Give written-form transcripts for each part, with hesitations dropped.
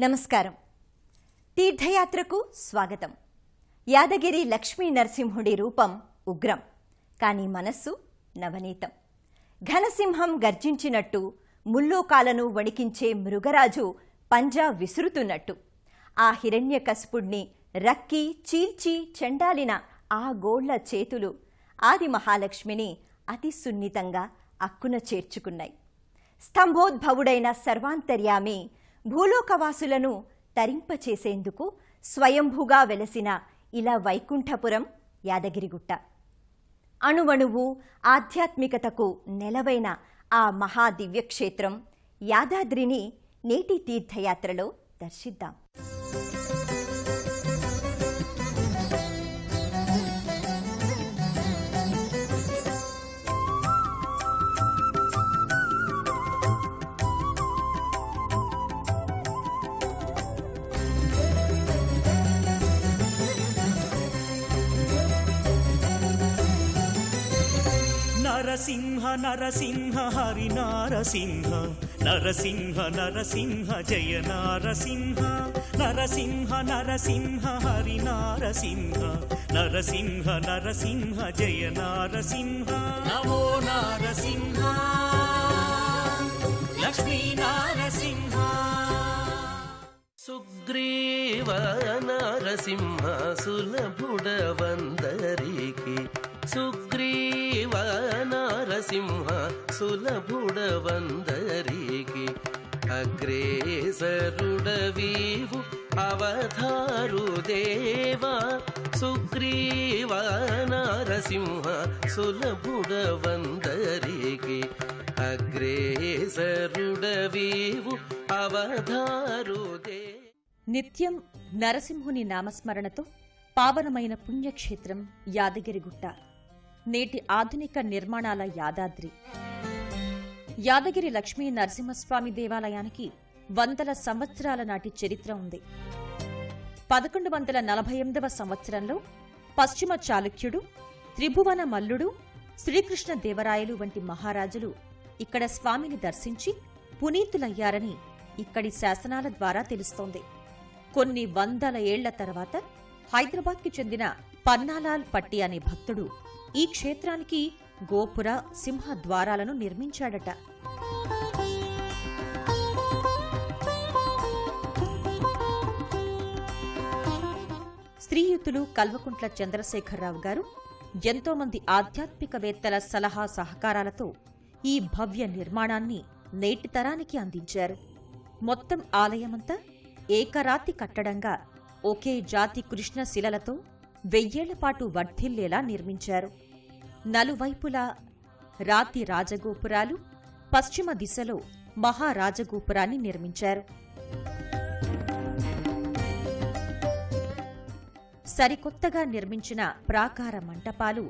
నమస్కారం. తీర్థయాత్రకు స్వాగతం. యాదగిరి లక్ష్మీ నరసింహుడి రూపం ఉగ్రం, కానీ మనస్సు నవనీతం. ఘనసింహం గర్జించినట్టు, ముల్లోకాలను వణికించే మృగరాజు పంజా విసురుతున్నట్టు, ఆ హిరణ్యకశిపుణ్ణి రక్కి చీల్చి చెండాలిన ఆ గోళ్ల చేతులు ఆది మహాలక్ష్మిని అతి సున్నితంగా అక్కున చేర్చుకున్నాయి. స్తంభోద్భవుడైన సర్వాంతర్యామి భూలోకవాసులను తరింపచేసేందుకు స్వయంభుగా వెలసిన ఇలా వైకుంఠపురం యాదగిరిగుట్ట. అణువణువు ఆధ్యాత్మికతకు నెలవైన ఆ మహాదివ్యక్షేత్రం యాదాద్రిని నేటి తీర్థయాత్రలో దర్శిద్దాం. నరసింహ నరసింహ హరి నారసింహ, నరసింహ నరసింహ జయ నారసింహ, నరసింహ నరసింహ హరి నారసింహ, నరసింహ నరసింహ జయ నారసింహ. నమో నారసింహ లక్ష్మీ నారసింహ. సుగ్రీవ నారసింహ సులభుడ వందరికి, సుగ్రీవ నారసింహ సులభుడ వందరికి, అగ్రేసరుడవీవు అవతారు దేవా, సుగ్రీవ నారసింహ సులభుడ వందరికి, అగ్రేసరుడవీవు అవతారు దే. నిత్యం నరసింహుని నామస్మరణతో పావనమైన పుణ్యక్షేత్రం యాదగిరిగుట్ట. నేటి ఆధునిక నిర్మాణాల యాదాద్రి. యాదగిరి లక్ష్మీ నరసింహస్వామి దేవాలయానికి వందల సంవత్సరాల నాటి చరిత్ర ఉంది. 1148వ సంవత్సరంలో పశ్చిమ చాళుక్యుడు, త్రిభువన మల్లుడు, శ్రీకృష్ణదేవరాయలు వంటి మహారాజులు ఇక్కడ స్వామిని దర్శించి పునీతులయ్యారని ఇక్కడి శాసనాల ద్వారా తెలుస్తోంది. కొన్ని వందల ఏళ్ల తర్వాత హైదరాబాద్కి చెందిన పన్నాలాల్ పట్టి అనే భక్తుడు ఈ క్షేత్రానికి గోపుర, సింహద్వారాలను నిర్మించాడట. శ్రీయుతులు కల్వకుంట్ల చంద్రశేఖరరావు గారు ఎంతోమంది ఆధ్యాత్మికవేత్తల సలహా సహకారాలతో ఈ భవ్య నిర్మాణాన్ని నేటి తరానికి అందించారు. మొత్తం ఆలయమంతా ఏకరాతి కట్టడంగా ఒకే జాతి కృష్ణశిలలతో 1000 ఏళ్ల పాటు వర్ధిల్లేలా నిర్మించారు. నలువైపులా రాతి రాజగోపురాలు, పశ్చిమ దిశలో మహారాజగోపురాన్ని నిర్మించారు. సరికొత్తగా నిర్మించిన ప్రాకార మంటపాలు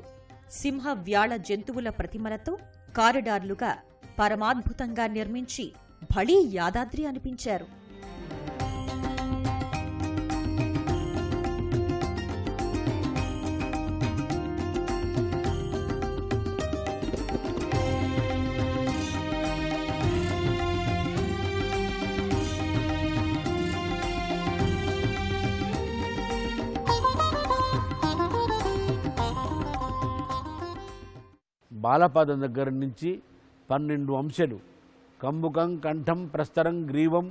సింహ వ్యాళ జంతువుల ప్రతిమలతో కారిడార్లుగా పరమాద్భుతంగా నిర్మించి భళీ యాదాద్రి అనిపించారు. బాలపాదం దగ్గర నుంచి 12 అంశలు, కంబుకం, కంఠం, ప్రస్తరం, గ్రీవం,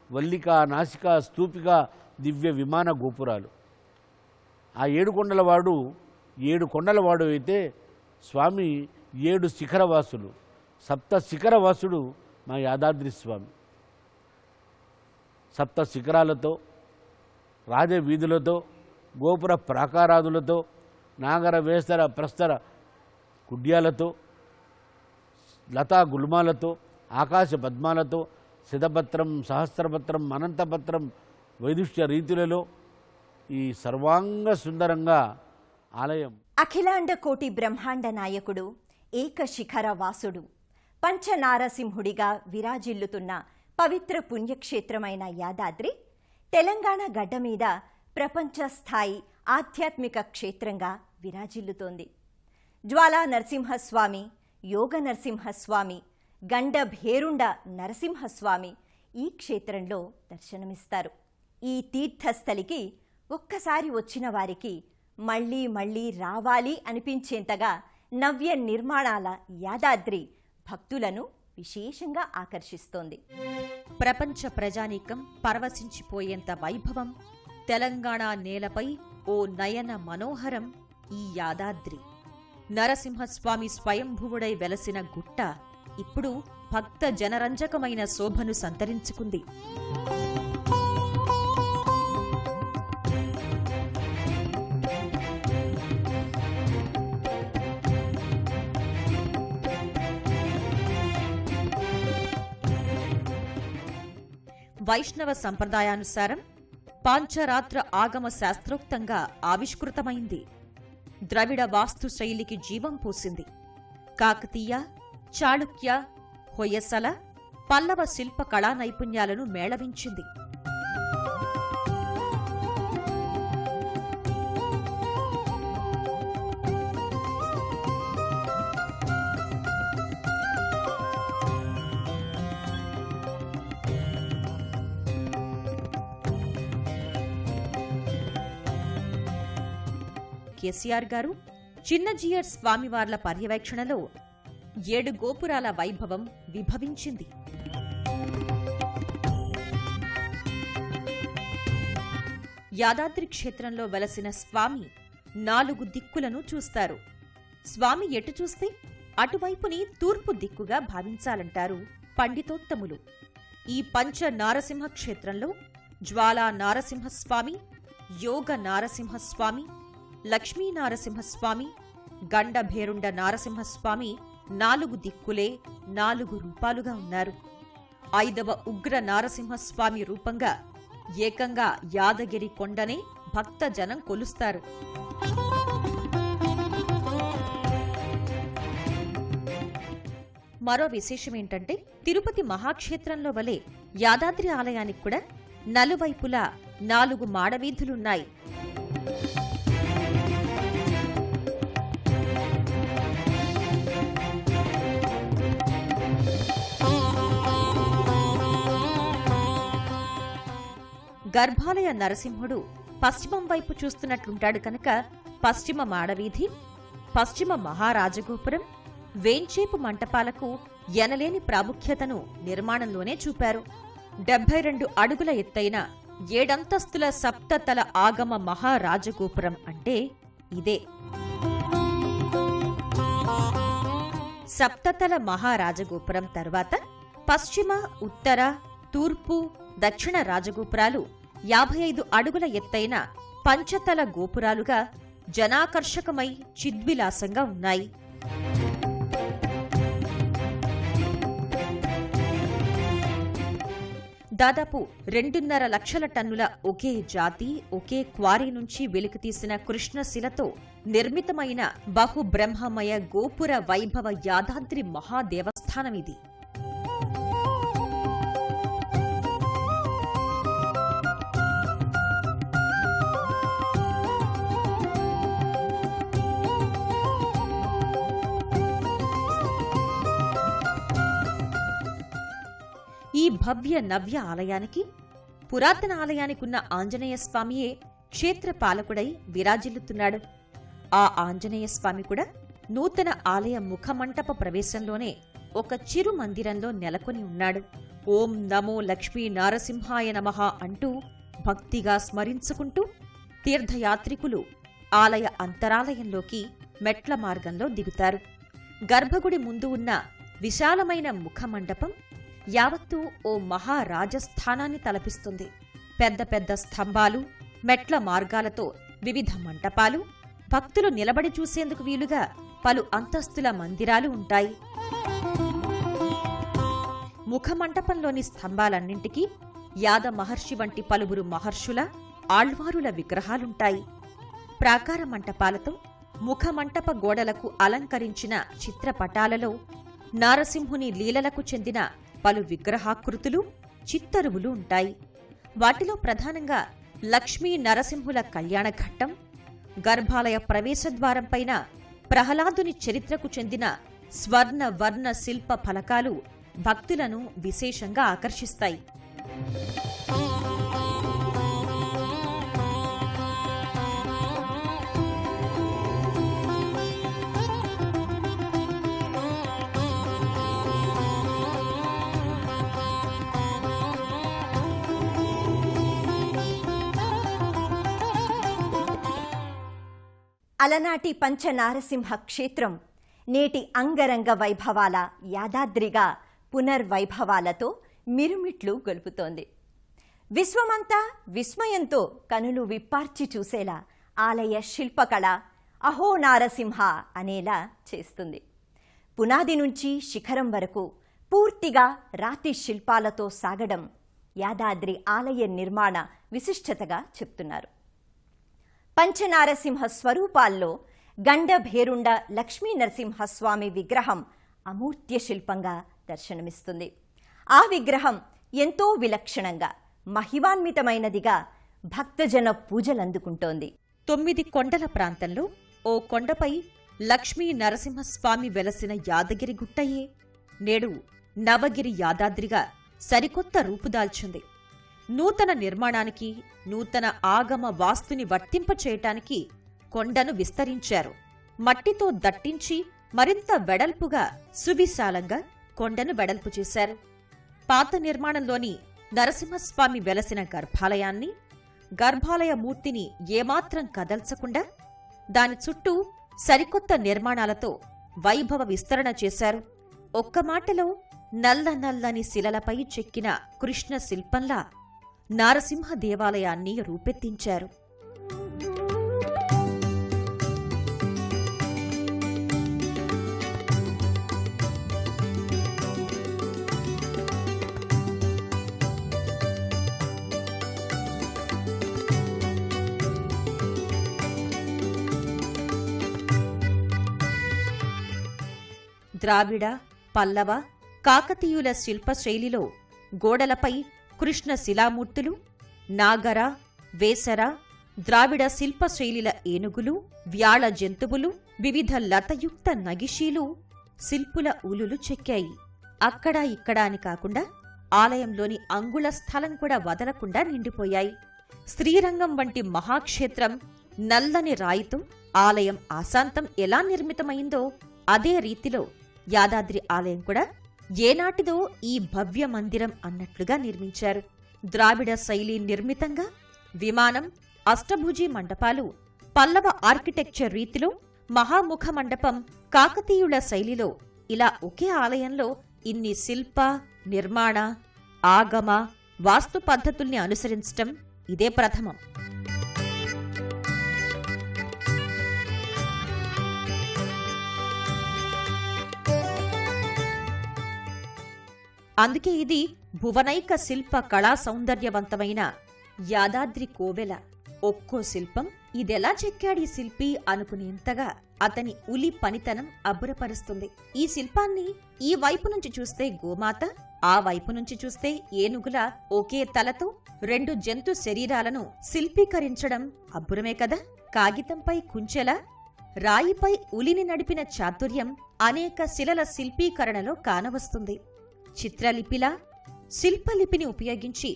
వల్లిక, నాసిక, స్తూపిక, దివ్య విమాన గోపురాలు. ఆ 7 కొండలవాడు 7 కొండలవాడు అయితే స్వామి 7 శిఖరవాసులు, 7 శిఖరవాసుడు మా యాదాద్రి స్వామి. 7 శిఖరాలతో, రాజవీధులతో, గోపుర ప్రాకారాదులతో, నాగర వేస్తర ప్రస్తర కుడ్యాలతో, లతా గుల్మాలతో, ఆకాశ పద్మాలతో, శతపత్రం, సహస్రపత్రం, అనంతపత్రం వైదుష్య రీతులలో ఈ సర్వాంగ సుందరంగా ఆలయం. అఖిలాండ కోటి బ్రహ్మాండ నాయకుడు, ఏకశిఖర వాసుడు, పంచనారసింహుడిగా విరాజిల్లుతున్న పవిత్ర పుణ్యక్షేత్రమైన యాదాద్రి తెలంగాణ గడ్డ మీద ప్రపంచ స్థాయి ఆధ్యాత్మిక క్షేత్రంగా విరాజిల్లుతోంది. జ్వాలా నరసింహస్వామి, యోగ నరసింహస్వామి, గండ భేరుండ నరసింహస్వామి ఈ క్షేత్రంలో దర్శనమిస్తారు. ఈ తీర్థస్థలికి ఒక్కసారి వచ్చిన వారికి మళ్ళీ మళ్ళీ రావాలి అనిపించేంతగా నవ్య నిర్మాణాల యాదాద్రి భక్తులను విశేషంగా ఆకర్షిస్తోంది. ప్రపంచ ప్రజానీకం పరవశించిపోయేంత వైభవం, తెలంగాణ నేలపై ఓ నయన మనోహరం ఈ యాదాద్రి. నరసింహస్వామి స్వయంభువుడై వెలసిన గుట్ట ఇప్పుడు భక్త జనరంజకమైన శోభను సంతరించుకుంది. వైష్ణవ సంప్రదాయానుసారం పాంచరాత్ర ఆగమ శాస్త్రోక్తంగా ఆవిష్కృతమైంది. ద్రవిడ వాస్తు శైలికి జీవం పోసింది. కాకతీయ, చాళుక్య, హొయసల, పల్లవ శిల్ప కళా నైపుణ్యాలను మేళవించింది. కేసీఆర్ గారు, చిన్నజీయర్ స్వామివార్ల పర్యవేక్షణలో 7 గోపురాల వైభవం విభవించింది. యాదాద్రి క్షేత్రంలో వెలసిన స్వామి 4 దిక్కులను చూస్తారు. స్వామి ఎటు చూస్తే అటువైపుని తూర్పు దిక్కుగా భావించాలంటారు పండితోత్తములు. ఈ పంచ నారసింహ క్షేత్రంలో జ్వాలా నారసింహస్వామి, యోగ నారసింహస్వామి, లక్ష్మీ నారసింహస్వామి, గండభేరుండ నారసింహస్వామి 4 దిక్కులే 4 రూపాలుగా ఉన్నారు. 5వ ఉగ్ర నారసింహస్వామి రూపంగా ఏకంగా యాదగిరి కొండనే భక్తజనం కొలుస్తారు. మరో విశేషమేంటంటే, తిరుపతి మహాక్షేత్రంలో వలె యాదాద్రి ఆలయానికి కూడా నలువైపులా 4 మాడవీధులున్నాయి. గర్భాలయ నరసింహుడు పశ్చిమం వైపు చూస్తున్నట్లుంటాడు కనుక పశ్చిమ మాడవీధి, పశ్చిమ మహారాజగోపురం, వేంచేపు మంటపాలకు ఎనలేని ప్రాముఖ్యతను నిర్మాణంలోనే చూపారు. 72 అడుగుల ఎత్తైన 7 అంతస్తుల సప్తతల ఆగమ మహారాజగోపురం అంటే ఇదే. సప్తతల మహారాజగోపురం తర్వాత పశ్చిమ, ఉత్తర, తూర్పు, దక్షిణ రాజగోపురాలు 55 అడుగుల ఎత్తైన పంచతల గోపురాలుగా జనాకర్షకమై చిద్విలాసంగా ఉన్నాయి. దాదాపు 2.5 లక్షల టన్నుల ఒకే జాతి, ఒకే క్వారీ నుంచి వెలికితీసిన కృష్ణశిలతో నిర్మితమైన బహుబ్రహ్మమయ గోపుర వైభవ యాదాద్రి మహాదేవస్థానమిది. ఈ భవ్య నవ్య ఆలయానికి, పురాతన ఆలయానికున్న ఆంజనేయ స్వామియే క్షేత్ర పాలకుడై విరాజిల్లుతున్నాడు. ఆ ఆంజనేయ స్వామి కూడా నూతన ఆలయ ముఖమంటప ప్రవేశంలోనే ఒక చిరు మందిరంలో నెలకొని ఉన్నాడు. ఓం నమో లక్ష్మీ నారసింహాయ నమః అంటూ భక్తిగా స్మరించుకుంటూ తీర్థయాత్రికులు ఆలయ అంతరాలయంలోకి మెట్ల మార్గంలో దిగుతారు. గర్భగుడి ముందు ఉన్న విశాలమైన ముఖమండపం యావత్తూ ఓ మహారాజస్థానాన్ని తలపిస్తుంది. పెద్ద పెద్ద స్తంభాలు, మెట్ల మార్గాలతో వివిధ మంటపాలు, భక్తులు నిలబడి చూసేందుకు వీలుగా పలు అంతస్తుల మందిరాలు ఉంటాయి. ముఖమంటపంలోని స్తంభాలన్నింటికీ యాద మహర్షి వంటి పలువురు మహర్షుల, ఆళ్వారుల విగ్రహాలుంటాయి. ప్రాకార మంటపాలతో ముఖమంటప గోడలకు అలంకరించిన చిత్రపటాలలో నారసింహుని లీలలకు చెందిన పలు విగ్రహాకృతులు, చిత్తరువులు ఉంటాయి. వాటిలో ప్రధానంగా లక్ష్మీ నరసింహుల కళ్యాణఘట్టం, గర్భాలయ ప్రవేశద్వారంపైన ప్రహ్లాదుని చరిత్రకు చెందిన స్వర్ణ వర్ణ శిల్ప ఫలకాలు భక్తులను విశేషంగా ఆకర్షిస్తాయి. అలనాటి పంచనారసింహ క్షేత్రం నేటి అంగరంగ వైభవాల యాదాద్రిగా పునర్వైభవాలతో మిరుమిట్లు గొలుపుతోంది. విశ్వమంతా విస్మయంతో కనులు విప్పార్చి చూసేలా ఆలయ శిల్పకళ అహో నారసింహ అనేలా చేస్తుంది. పునాది నుంచి శిఖరం వరకు పూర్తిగా రాతి శిల్పాలతో సాగడం యాదాద్రి ఆలయ నిర్మాణ విశిష్టతగా చెప్తున్నారు. పంచనారసింహ స్వరూపాల్లో గండభేరుండ లక్ష్మీ నరసింహస్వామి విగ్రహం అమూర్త్య శిల్పంగా దర్శనమిస్తుంది. ఆ విగ్రహం ఎంతో విలక్షణంగా మహిమాన్వితమైనదిగా భక్తజన పూజలందుకుంటోంది. 9 కొండల ప్రాంతంలో ఓ కొండపై లక్ష్మీ నరసింహస్వామి వెలసిన యాదగిరి గుట్టయే నేడు నవగిరి యాదాద్రిగా సరికొత్త రూపుదాల్చింది. నూతన నిర్మాణానికి, నూతన ఆగమ వాస్తుని వర్తింపచేయటానికి కొండను విస్తరించారు. మట్టితో దట్టించి మరింత వెడల్పుగా, సువిశాలంగా కొండను వెడల్పు చేశారు. పాత నిర్మాణంలోని నరసింహస్వామి వెలసిన గర్భాలయాన్ని, గర్భాలయ మూర్తిని ఏమాత్రం కదల్చకుండా దాని చుట్టూ సరికొత్త నిర్మాణాలతో వైభవ విస్తరణ చేశారు. ఒక్క మాటలో నల్ల నల్లని శిలలపై చెక్కిన కృష్ణ శిల్పంలా నారసింహ దేవాలయాన్ని రూపెత్తించారు. ద్రావిడ, పల్లవ, కాకతీయుల శిల్పశైలిలో గోడలపై కృష్ణ శిలామూర్తులు, నాగర, వేసర, ద్రావిడ శిల్పశైలిల ఏనుగులు, వ్యాళ జంతువులు, వివిధ లతయుక్త నగిషీలు శిల్పుల ఉలులు చెక్కాయి. అక్కడా ఇక్కడా అని కాకుండా ఆలయంలోని అంగుళ స్థలం కూడా వదలకుండా నిండిపోయాయి. శ్రీరంగం వంటి మహాక్షేత్రం నల్లని రాయితో ఆలయం ఆశాంతం ఎలా నిర్మితమైందో అదే రీతిలో యాదాద్రి ఆలయం కూడా ఏనాటిదో ఈ భవ్య మందిరం అన్నట్లుగా నిర్మించారు. ద్రావిడ శైలి నిర్మితంగా విమానం, అష్టభుజీ మండపాలు, పల్లవ ఆర్కిటెక్చర్ రీతిలో మహాముఖ మండపం కాకతీయుల శైలిలో ఇలా ఒకే ఆలయంలో ఇన్ని శిల్ప, నిర్మాణ, ఆగమ, వాస్తు పద్ధతుల్ని అనుసరించటం ఇదే ప్రథమం. అందుకే ఇది భువనైక శిల్ప కళా సౌందర్యవంతమైన యాదాద్రి కోవెల. ఒక్కో శిల్పం ఇదెలా చెక్కాడీ శిల్పి అనుకునేంతగా అతని ఉలి పనితనం అబ్బురపరుస్తుంది. ఈ శిల్పాన్ని ఈ వైపు నుంచి చూస్తే గోమాత, ఆ వైపు నుంచి చూస్తే ఏనుగుల ఒకే తలతో 2 జంతు శరీరాలను శిల్పీకరించడం అబ్బురమే కదా. కాగితంపై కుంచెల, రాయిపై ఉలిని నడిపిన చాతుర్యం అనేక శిలల శిల్పీకరణలో కానవస్తుంది. చిత్రలిపిలా శిల్పలిపిని ఉపయోగించి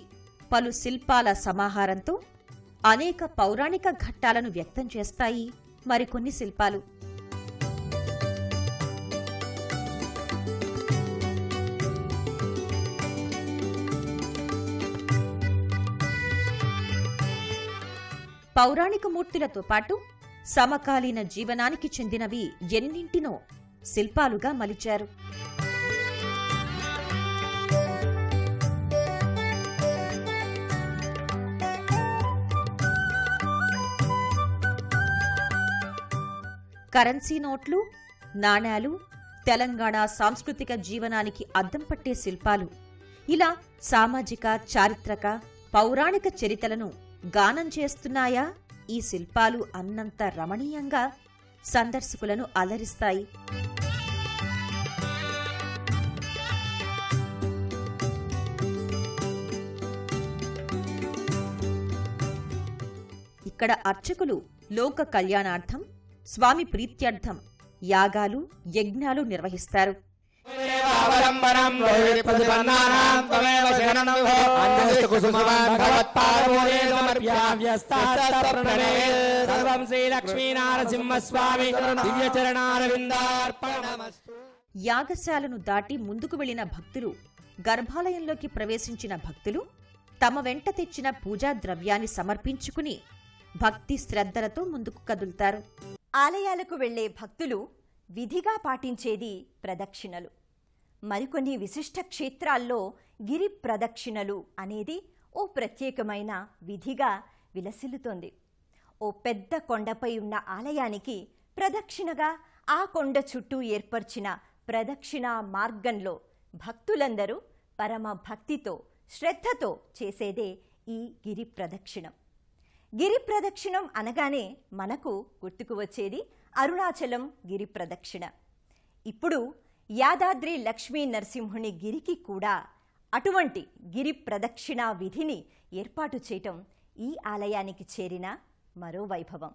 పలు శిల్పాల సమాహారంతో అనేక పౌరాణిక ఘట్టాలను వ్యక్తం చేస్తాయి మరికొన్ని శిల్పాలు. పౌరాణిక మూర్తులతో పాటు సమకాలీన జీవనానికి చెందినవి ఎన్నింటినో శిల్పాలుగా మలిచారు. కరెన్సీ నోట్లు, నాణేలు, తెలంగాణ సాంస్కృతిక జీవనానికి అద్దం పట్టే శిల్పాలు, ఇలా సామాజిక, చారిత్రక, పౌరాణిక చరిత్రలను గానం చేస్తున్నాయా ఈ శిల్పాలు అన్నంత రమణీయంగా సందర్శకులను అలరిస్తాయి. ఇక్కడ అర్చకులు లోక కళ్యాణార్థం, స్వామి ప్రీత్యర్థం యాగాలు, యజ్ఞాలు నిర్వహిస్తారు. శ్రీకరావలంబనం రోహిణి ప్రతిపన్నానాం త్వమేవ శరణం విభో అన్యస్తు కుసుమాన్ భగవత్పాదమూలే సమర్ప్యామ్యస్తాస్తప్రణే సర్వం శ్రీ లక్ష్మీనారసింహస్వామి దివ్యచరణారవిందార్పణమస్తు. యాగశాలను దాటి ముందుకు వెళ్లిన భక్తులు, గర్భాలయంలోకి ప్రవేశించిన భక్తులు తమ వెంట తెచ్చిన పూజా ద్రవ్యాన్ని సమర్పించుకుని భక్తి శ్రద్ధలతో ముందుకు కదులుతారు. ఆలయాలకు వెళ్లే భక్తులు విధిగా పాటించేది ప్రదక్షిణలు. మరికొన్ని విశిష్ట క్షేత్రాల్లో గిరి ప్రదక్షిణలు అనేది ఓ ప్రత్యేకమైన విధిగా విలసిల్లుతోంది. ఓ పెద్ద కొండపై ఉన్న ఆలయానికి ప్రదక్షిణగా ఆ కొండ చుట్టూ ఏర్పర్చిన ప్రదక్షిణా మార్గంలో భక్తులందరూ పరమ భక్తితో శ్రద్ధతో చేసేదే ఈ గిరి ప్రదక్షిణం. గిరి ప్రదక్షిణం అనగానే మనకు గుర్తుకు వచ్చేది అరుణాచలం గిరి ప్రదక్షిణ. ఇప్పుడు యాదాద్రి లక్ష్మీ నరసింహుని గిరికి కూడా అటువంటి గిరి ప్రదక్షిణ విధిని ఏర్పాటు చేయటం ఈ ఆలయానికి చేరిన మరో వైభవం.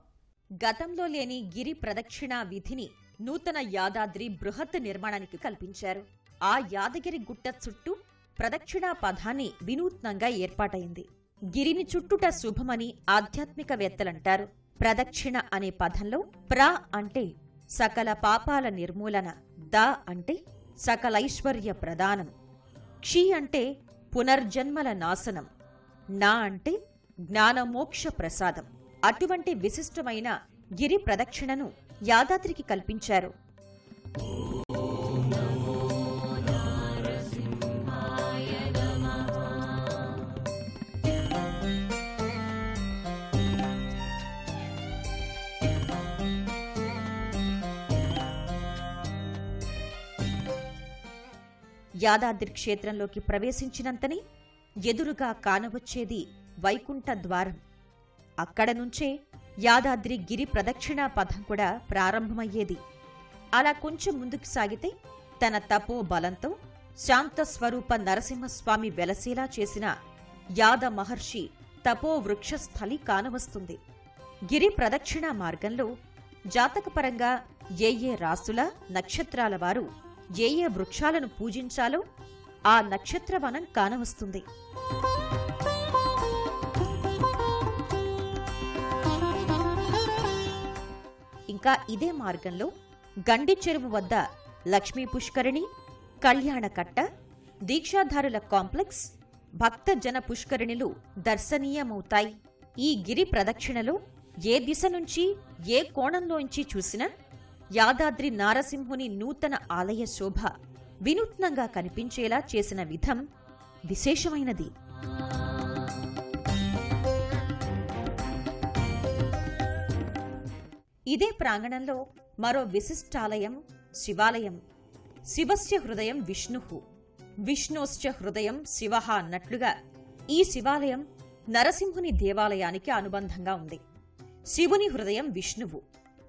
గతంలో లేని గిరి ప్రదక్షిణ విధిని నూతన యాదాద్రి బృహత్ నిర్మాణానికి కల్పించారు. ఆ యాదగిరి గుట్ట చుట్టూ ప్రదక్షిణా పథాన్ని వినూత్నంగా ఏర్పాటైంది. గిరిని చుట్టుట శుభమని ఆధ్యాత్మికవేత్తలంటారు. ప్రదక్షిణ అనే పదంలో ప్ర అంటే సకల పాపాల నిర్మూలన, ద అంటే సకలైశ్వర్య ప్రదానం, క్షి అంటే పునర్జన్మల నాశనం, నా అంటే జ్ఞానమోక్ష ప్రసాదం. అటువంటి విశిష్టమైన గిరి ప్రదక్షిణను యాదాద్రికి కల్పించారు. యాదాద్రి క్షేత్రంలోకి ప్రవేశించినంతనే ఎదురుగా కానవచ్చేది వైకుంఠ ద్వారం. అక్కడ నుంచే యాదాద్రి గిరి ప్రదక్షిణా పథం కూడా ప్రారంభమయ్యేది. అలా కొంచెం ముందుకు సాగితే తన తపో బలంతో శాంతస్వరూప నరసింహస్వామి వెలసేలా చేసిన యాద మహర్షి తపో వృక్షస్థలి కానవస్తుంది. గిరి ప్రదక్షిణా మార్గంలో జాతకపరంగా ఏ రాసుల నక్షత్రాల వారు ఏ వృక్షాలను పూజించాలో ఆ నక్షత్రవనం కానవస్తుంది. ఇంకా ఇదే మార్గంలో గండి చెరువు వద్ద లక్ష్మీ పుష్కరిణి, కళ్యాణకట్ట, దీక్షాధారుల కాంప్లెక్స్, భక్త జన పుష్కరిణిలు దర్శనీయమవుతాయి. ఈ గిరి ప్రదక్షిణలో ఏ దిశ నుంచి ఏ కోణంలోంచి చూసినా యాదాద్రి నారసింహుని నూతన ఆలయ శోభ వినూత్నంగా కనిపించేలా చేసిన విధం విశేషమైనది. ఇదే ప్రాంగణంలో మరో విశిష్టాలయం శివాలయం. శివస్య హృదయం విష్ణుః, విష్ణోశ్చ హృదయం శివః అన్నట్లుగా ఈ శివాలయం నరసింహుని దేవాలయానికి అనుబంధంగా ఉంది. శివుని హృదయం విష్ణువు,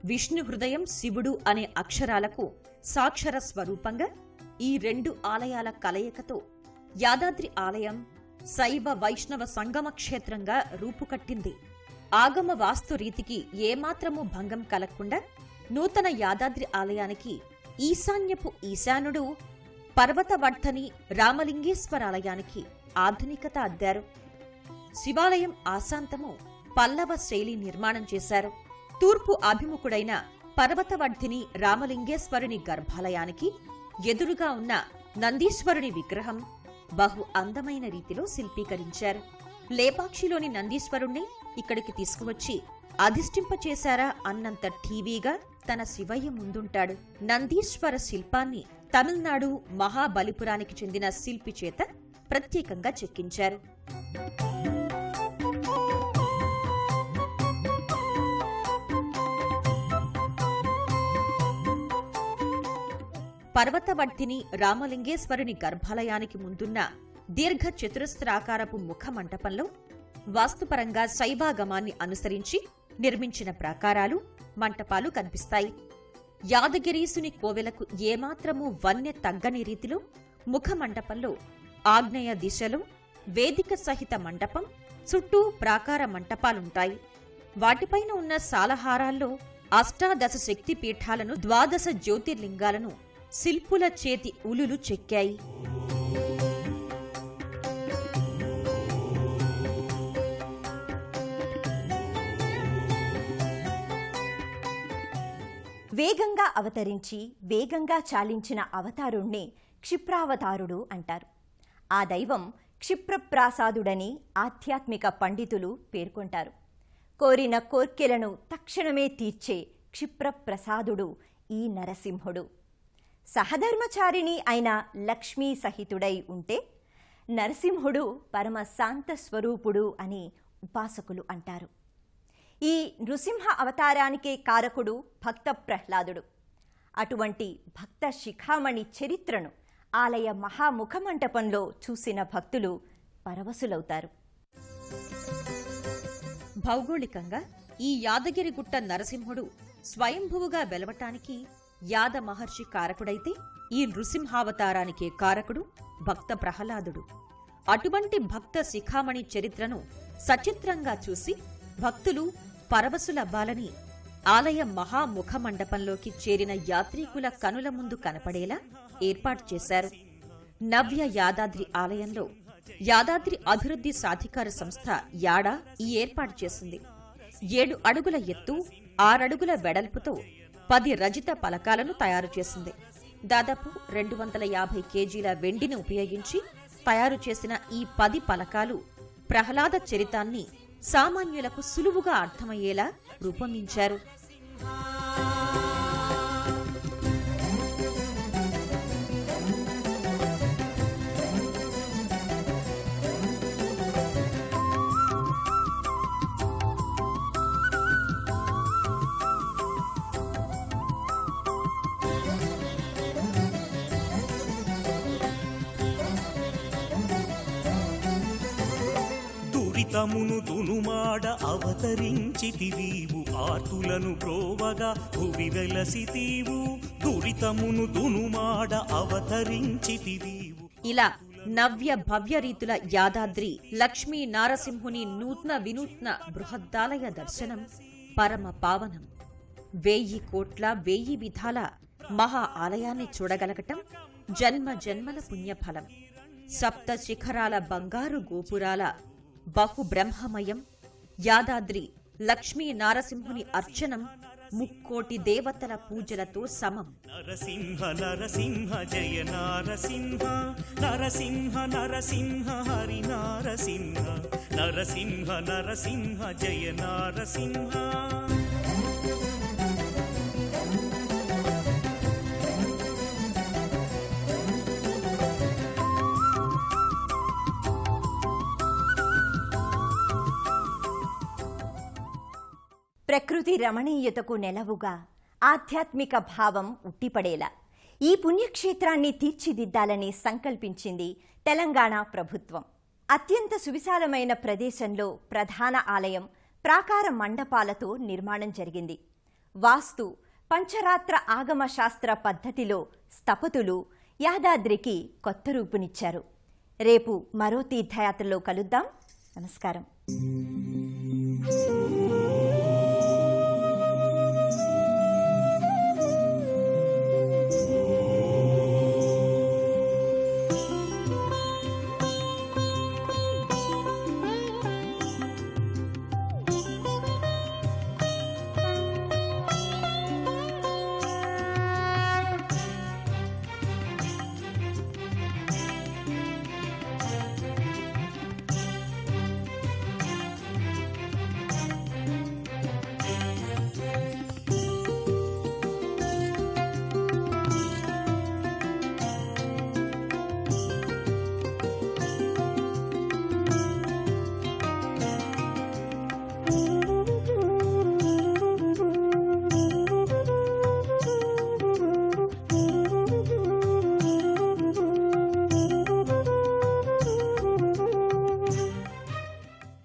విష్ణు హృదయం శివుడు అనే అక్షరాలకు సాక్షర స్వరూపంగా ఈ రెండు ఆలయాల కలయికతో యాదాద్రి ఆలయం శైవ వైష్ణవ సంగమ క్షేత్రంగా రూపుకట్టింది. ఆగమ వాస్తు రీతికి ఏమాత్రమూ భంగం కలగకుండా నూతన యాదాద్రి ఆలయానికి ఈశాన్యపు ఈశానుడు పర్వతవర్ధని రామలింగేశ్వరాలయానికి ఆధునికత అద్దారు. శివాలయం ఆశాంతము పల్లవ శైలి నిర్మాణం చేశారు. తూర్పు అభిముఖుడైన పర్వతవర్ధిని రామలింగేశ్వరుని గర్భాలయానికి ఎదురుగా ఉన్న నందీశ్వరుని విగ్రహం బహు అందమైన రీతిలో శిల్పీకరించారు. లేపాక్షిలోని నందీశ్వరుణ్ణి ఇక్కడికి తీసుకువచ్చి అధిష్ఠింపచేశారా అన్నంత ఠీవీగా తన శివయ్య ముందుంటాడు. నందీశ్వర శిల్పాన్ని తమిళనాడు మహాబలిపురానికి చెందిన శిల్పి చేత ప్రత్యేకంగా చెక్కించారు. పర్వతవర్ధిని రామలింగేశ్వరుని గర్భాలయానికి ముందున్న దీర్ఘ చతురస్రాకారపు ముఖ మంటపంలో వాస్తుపరంగా శైవాగమాన్ని అనుసరించి నిర్మించిన ప్రాకారాలు, మంటపాలు కనిపిస్తాయి. యాదగిరీసుని కోవెలకు ఏమాత్రమూ వన్నె తగ్గని రీతిలో ముఖ మంటపంలో ఆగ్నేయ దిశలో వేదిక సహిత మంటపం చుట్టూ ప్రాకార మంటపాలుంటాయి. వాటిపైన ఉన్న సాలహారాల్లో అష్టాదశ శక్తి పీఠాలను, 12 జ్యోతిర్లింగాలను శిల్పుల చేతి ఉలులు చెక్కాయి. వేగంగా అవతరించి వేగంగా చాలించిన అవతారుణ్ణి క్షిప్రావతారుడు అంటారు. ఆ దైవం క్షిప్రప్రాసాదుడని ఆధ్యాత్మిక పండితులు పేర్కొంటారు. కోరిన కోర్కెలను తక్షణమే తీర్చే క్షిప్రప్రసాదుడు ఈ నరసింహుడు. సహధర్మచారిణి అయిన లక్ష్మీ సహితుడై ఉంటే నరసింహుడు పరమ శాంత స్వరూపుడు అని ఉపాసకులు అంటారు. ఈ నృసింహ అవతారానికే కారకుడు భక్త ప్రహ్లాదుడు. అటువంటి భక్త శిఖామణి చరిత్రను ఆలయ మహాముఖమంటపంలో చూసిన భక్తులు పరవశులవుతారు. భౌగోళికంగా ఈ యాదగిరిగుట్ట నరసింహుడు స్వయంభువుగా వెలవటానికి యాద మహర్షి కారకుడైతే ఈ నృసింహావతారానికే కారకుడు భక్త ప్రహ్లాదుడు. అటువంటి భక్త శిఖామణి చరిత్రను సచిత్రంగా చూసి భక్తులు పరవశులవ్వాలని ఆలయ మహాముఖమండపంలోకి చేరిన యాత్రికుల కనుల ముందు కనపడేలా ఏర్పాటు చేశారు. నవ్య యాదాద్రి ఆలయంలో యాదాద్రి అభివృద్ధి సాధికార సంస్థ యాడా ఈ ఏర్పాటు చేసింది. 7 అడుగుల ఎత్తు 6 అడుగుల వెడల్పుతో 10 రజిత పలకాలను తయారు చేసింది. దాదాపు 250 కేజీల వెండిని ఉపయోగించి తయారు చేసిన ఈ 10 పలకాలు ప్రహ్లాద చరితాన్ని సామాన్యులకు సులువుగా అర్థమయ్యేలా రూపొందించారు. దురితమును దునుమాడ అవతరించితివీవు ఆర్తులను బ్రోవగా భువి వెలసితీవు. దురితమును దునుమాడ అవతరించితివీవు. ఇలా నవ్య భవ్య రీతుల యాదాద్రి లక్ష్మీ నారసింహుని నూత్న వినూత్న బృహద్దాలయ దర్శనం పరమ పావనం. 1000 కోట్ల 1000 విధాల మహా ఆలయాన్ని చూడగలగటం జన్మ జన్మల పుణ్యఫలం. 7 శిఖరాల బంగారు గోపురాల బహుబ్రహ్మమయం యాదాద్రి లక్ష్మీ నారసింహుని అర్చనం 3,000,000 దేవతల పూజలతో సమం. నరసింహ నరసింహ జయ నారసింహ, నరసింహ నరసింహ హరి నారసింహ, నరసింహ నరసింహ జయ నారసింహ. ప్రకృతి రమణీయతకు నెలవుగా ఆధ్యాత్మిక భావం ఉట్టిపడేలా ఈ పుణ్యక్షేత్రాన్ని తీర్చిదిద్దాలని సంకల్పించింది తెలంగాణ ప్రభుత్వం. అత్యంత సువిశాలమైన ప్రదేశంలో ప్రధాన ఆలయం ప్రాకార మండపాలతో నిర్మాణం జరిగింది. వాస్తు పంచరాత్ర ఆగమ శాస్త్ర పద్ధతిలో స్థపతులు యాదాద్రికి కొత్త రూపునిచ్చారు. రేపు మరో తీర్థయాత్రలో కలుద్దాం. నమస్కారం.